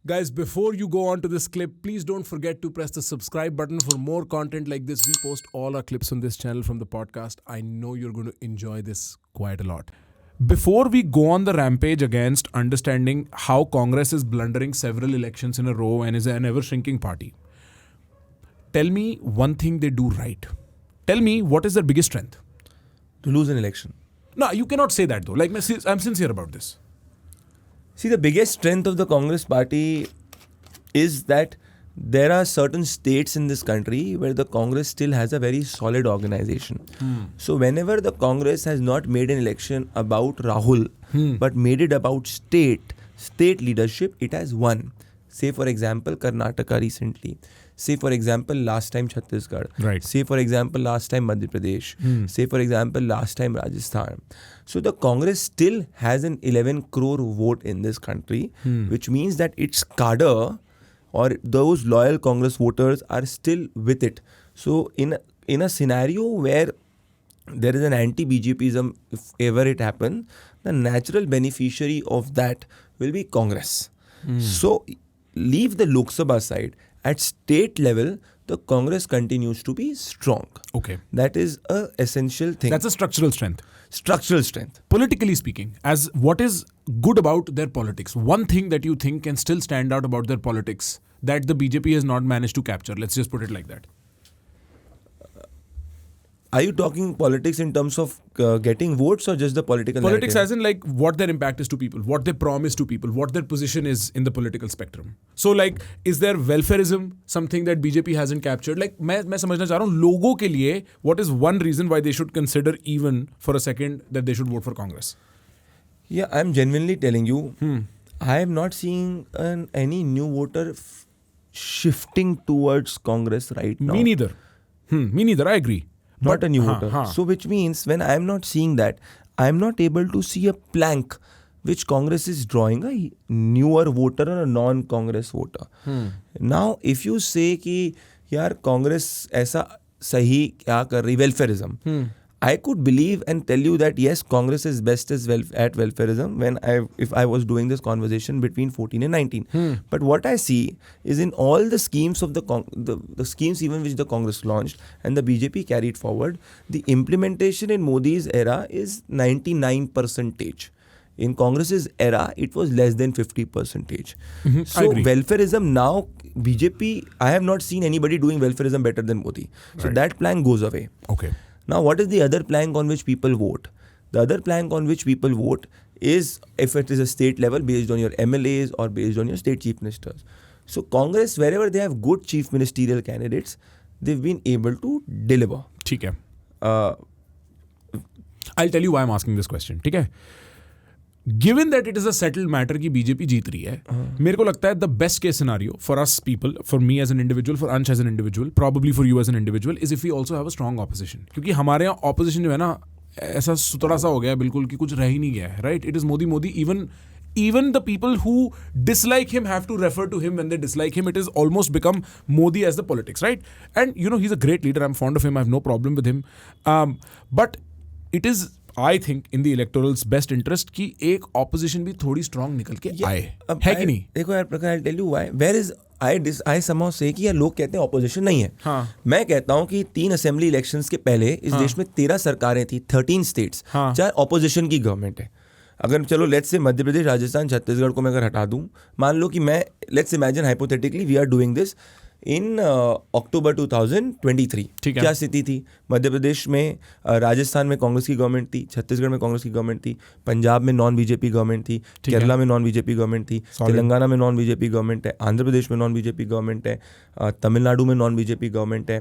Guys, before you go on to this clip, please don't forget to press the subscribe button for more content like this. We post all our clips on this channel from the podcast. I know you're going to enjoy this quite a lot. Before we go on the rampage against understanding how Congress is blundering several elections in a row and is an ever-shrinking party, tell me one thing they do right. Tell me what is their biggest strength. To lose an election. No, you cannot say that though. Like, I'm sincere about this. See, the biggest strength of the Congress party is that there are certain states in this country where the Congress still has a very solid organization. So whenever the Congress has not made an election about Rahul, but made it about state leadership, it has won. Say for example, Karnataka recently. Say for example, last time Chhattisgarh. Right. Say for example, last time Madhya Pradesh. Say for example, last time Rajasthan. So the Congress still has an 11 crore vote in this country, which means that its cadre or those loyal Congress voters are still with it. So in a scenario where there is an anti-BJPism, if ever it happens, the natural beneficiary of that will be Congress. So leave the Lok Sabha side. At state level, the Congress continues to be strong. Okay. That is an essential thing. That's a structural strength. Structural strength. Politically speaking, as what is good about their politics? One thing that you think can still stand out about their politics that the BJP has not managed to capture. Let's just put it like that. Are you talking politics in terms of getting votes or just the political Politics narrative? as in like what their impact is to people, what they promise to people, what their position is in the political spectrum. So like, is there welfareism something that BJP hasn't captured? Like, मैं समझना चाह रहा हूँ लोगों के लिए what is one reason why they should consider even for a second that they should vote for Congress? Yeah, I'm genuinely telling you, I am not seeing any new voter shifting towards Congress right now. Me neither. Me neither. I agree. Not a new हाँ, voter. हाँ. So which means when I am not seeing that, I am not able to see a plank which Congress is drawing a newer voter or a non-Congress voter. Now if you say कि यार Congress ऐसा सही क्या कर रही welfareism, I could believe and tell you that yes, Congress is best at welfareism if I was doing this conversation between 14 and 19. But what I see is in all the schemes of the schemes even which the Congress launched and the BJP carried forward, the implementation in Modi's era is 99%. In Congress's era, it was less than 50%. So welfareism now, BJP, I have not seen anybody doing welfareism better than Modi. So that plank goes away. Okay. Now, what is the other plank on which people vote? The other plank on which people vote is if it is a state level based on your MLAs or based on your state chief ministers. So, Congress, wherever they have good chief ministerial candidates, they've been able to deliver. ठीक है. I'll tell you why I'm asking this question. ठीक है. Given that it is a settled matter कि BJP जीत रही है, मेरे को लगता है the best case scenario for us people, for me as an individual, for Ansh as an individual, probably for you as an individual, is if we also have a strong opposition. क्योंकि हमारे यहाँ opposition जो है ना ऐसा सुतरा सा हो गया है बिल्कुल कि कुछ रह ही नहीं गया है, right? It is Modi. Even the people who dislike him have to refer to him when they dislike him. It has almost become Modi as the politics, right? And you know, he's a great leader. I'm fond of him. I have no problem with him. But it is, I think, in the electoral's best interest कि एक opposition भी थोड़ी strong निकल के आए, है कि नहीं? देखो यार प्रकार, I'll tell you why. Where is I somehow say कि यार लोग कहते हैं opposition नहीं है. हाँ. मैं कहता हूँ कि 3 असेंबली इलेक्शंस के पहले इस देश में 13 सरकारें थी, 13 स्टेट्स, चाहे ऑपोजिशन की गवर्नमेंट है. अगर चलो लेट्स से मध्य प्रदेश, राजस्थान, छत्तीसगढ़ को मैं अगर हटा दूं, मान लो कि मैं let's imagine hypothetically we are doing this in October 2023. क्या स्थिति थी? मध्य प्रदेश में, राजस्थान में कांग्रेस की गवर्नमेंट थी, छत्तीसगढ़ में कांग्रेस की गवर्नमेंट थी, पंजाब में नॉन बीजेपी गवर्नमेंट थी, केरला में नॉन बीजेपी गवर्नमेंट थी, तेलंगाना में नॉन बीजेपी गवर्नमेंट है, आंध्र प्रदेश में नॉन बीजेपी गवर्नमेंट है, तमिलनाडु में नॉन बीजेपी गवर्नमेंट है,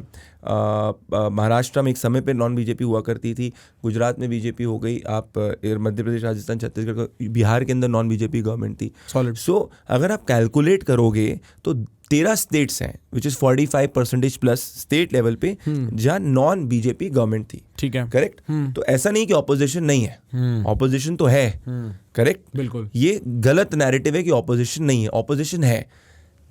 महाराष्ट्र में एक समय पे नॉन बीजेपी हुआ करती थी, गुजरात में बीजेपी हो गई, आप मध्य प्रदेश, राजस्थान, छत्तीसगढ़, बिहार के अंदर नॉन बीजेपी गवर्नमेंट थी. सो अगर आप कैलकुलेट करोगे तो 13 स्टेट्स हैं which is 45% plus state level पे जहाँ नॉन बीजेपी गवर्नमेंट थी. ठीक है, करेक्ट. तो ऐसा नहीं कि ऑपोजिशन नहीं है, ऑपोजिशन तो है. करेक्ट. बिल्कुल. ये गलत नैरेटिव है कि ऑपोजिशन नहीं है, ऑपोजिशन है.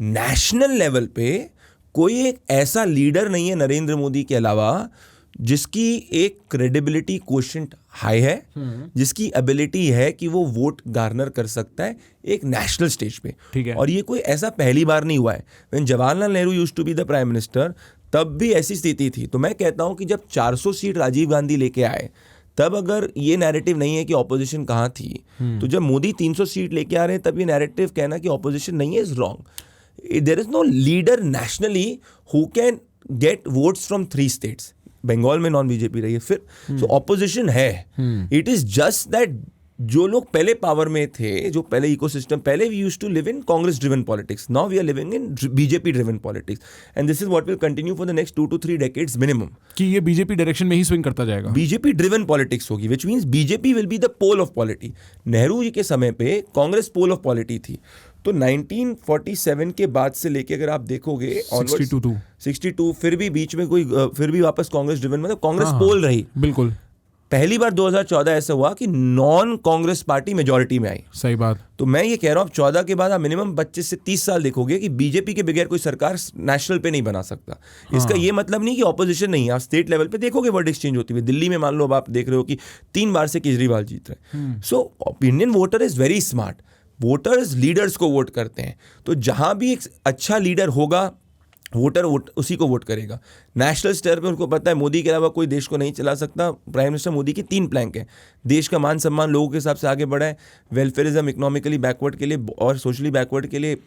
नेशनल लेवल पे कोई एक ऐसा लीडर नहीं है नरेंद्र मोदी के अलावा जिसकी एक क्रेडिबिलिटी क्वोशेंट हाई है, जिसकी एबिलिटी है कि वो वोट गार्नर कर सकता है एक नेशनल स्टेज पे। ठीक है। और ये कोई ऐसा पहली बार नहीं हुआ है। When Jawaharlal Nehru used to be the prime minister, तब भी ऐसी स्थिति थी। तो मैं कहता हूं कि जब 400 सीट राजीव गांधी लेके आए, तब अगर ये नैरेटिव नहीं है कि ऑपोजिशन कहाँ थी, तो जब मोदी 300 सीट लेके आ रहे हैं, तब ये नैरेटिव कहना कि ऑपोजिशन नहीं है is wrong. There is no leader nationally who can get votes from 3 states. Bengal में नॉन बीजेपी रही है, फिर तो ऑपोजिशन है। इट इज जस्ट दैट जो लोग पहले पावर में थे, जो पहले इकोसिस्टम, पहले we used to live in Congress driven politics, now we are living in BJP driven politics, and this is what will continue for the next 2 to 3 decades minimum. कि ये बीजेपी डायरेक्शन में ही swing करता जाएगा। BJP driven politics होगी, which means BJP will be the pole of polity. Nehru ji के समय पे कांग्रेस पोल of polity थी। तो 1947 के बाद से लेके अगर आप देखोगे 62 फिर भी बीच में कोई फिर भी वापस कांग्रेस ड्रिवन, मतलब कांग्रेस पोल रही। बिल्कुल। पहली बार 2014 ऐसा हुआ कि नॉन कांग्रेस पार्टी मेजॉरिटी में आई। सही बात। तो मैं ये कह रहा हूँ 14 के बाद आप मिनिमम 25 से 30 साल देखोगे कि बीजेपी के बगैर कोई सरकार नेशनल पे नहीं बना सकता। इसका ये मतलब नहीं कि ऑपोजिशन नहीं है। आप स्टेट लेवल पे देखोगे वर्ड एक्सचेंज होती हुई। दिल्ली में मान लो अब आप देख रहे हो कि 3 बार से केजरीवाल जीत रहे हैं। So Indian voter is very smart. Voters leaders को वोट करते हैं। तो जहां भी एक अच्छा लीडर होगा, वोटर उसी को वोट करेगा। नेशनल स्तर पे उनको पता है मोदी के अलावा कोई देश को नहीं चला सकता। प्राइम मिनिस्टर मोदी की 3 प्लैंक है। देश का मान सम्मान लोगों के हिसाब से आगे बढ़ा है, वेलफेयरिज्म इकोनॉमिकली बैकवर्ड के लिए और सोशली बैकवर्ड के लिए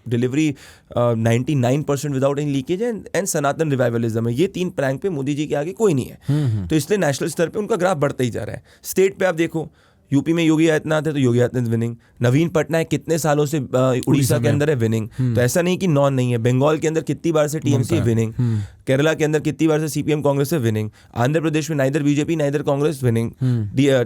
delivery 99% without any leakage and Sanatan revivalism है। ये 3 प्लैंक पे मोदी जी के आगे कोई नहीं है। तो इसलिए नेशनल स्तर पे उनका ग्राफ बढ़ता ही जा रहा है। स्टेट पे आप देखो, यूपी में योगी आदित्यनाथ है तो योगी आदित्यनाथ विनिंग। नवीन पटनायक कितने सालों से उड़ीसा के अंदर है, विनिंग। तो ऐसा नहीं कि नॉन नहीं है। बंगाल के अंदर कितनी बार से टीएमसी है, विनिंग। केरला के अंदर कितनी बार से सीपीएम कांग्रेस है, विनिंग। आंध्र प्रदेश में neither BJP neither Congress, winning.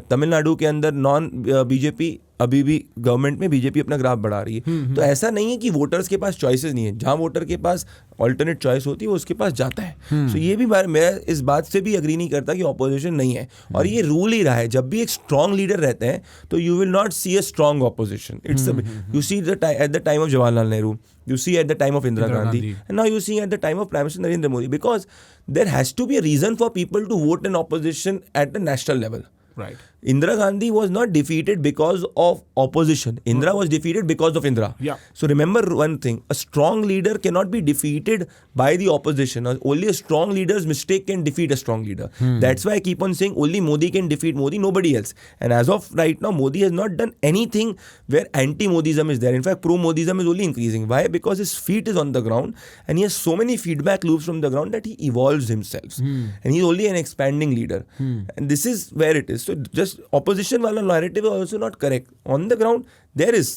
Tamil Nadu के अंदर नॉन बीजेपी, अभी भी गवर्नमेंट में बीजेपी अपना ग्राफ बढ़ा रही है। तो ऐसा नहीं है कि वोटर्स के पास चॉइसेस नहीं है। जहां वोटर के पास ऑल्टरनेट चॉइस होती है वो उसके पास जाता है। सो ये भी मैं इस बात से भी अग्री नहीं करता कि ऑपोजिशन नहीं है। और ये रूल ही रहा है, जब भी एक स्ट्रॉन्ग लीडर रहते हैं तो you will not see a strong opposition. It's you see at the time of Jawaharlal Nehru, you see at the time of Indira Gandhi, and now you see at the time of Prime Minister Narendra Modi, because there has to be a reason for people to vote in opposition at the national level. Right. Indira Gandhi was not defeated because of opposition. Indira was defeated because of Indira. Yeah. So remember one thing, a strong leader cannot be defeated by the opposition. Only a strong leader's mistake can defeat a strong leader. That's why I keep on saying only Modi can defeat Modi, nobody else. And as of right now, Modi has not done anything where anti-Modism is there. In fact, pro-Modism is only increasing. Why? Because his feet is on the ground and he has so many feedback loops from the ground that he evolves himself. And he's only an expanding leader. And this is where it is. So just opposition wala narrative is also not correct. On the ground, that is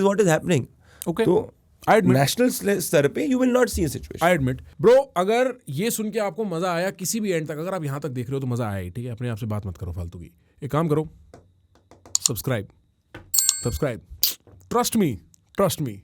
what is happening. Okay. So I admit. National स्तर पे you will not see a situation. I admit. Bro, अगर ये सुन के आपको मजा आया किसी भी एंड तक, अगर आप यहाँ तक देख रहे हो तो मजा आया ही, ठीक है? अपने आप से बात मत करो फालतू की। एक काम करो, सब्सक्राइब। Trust me.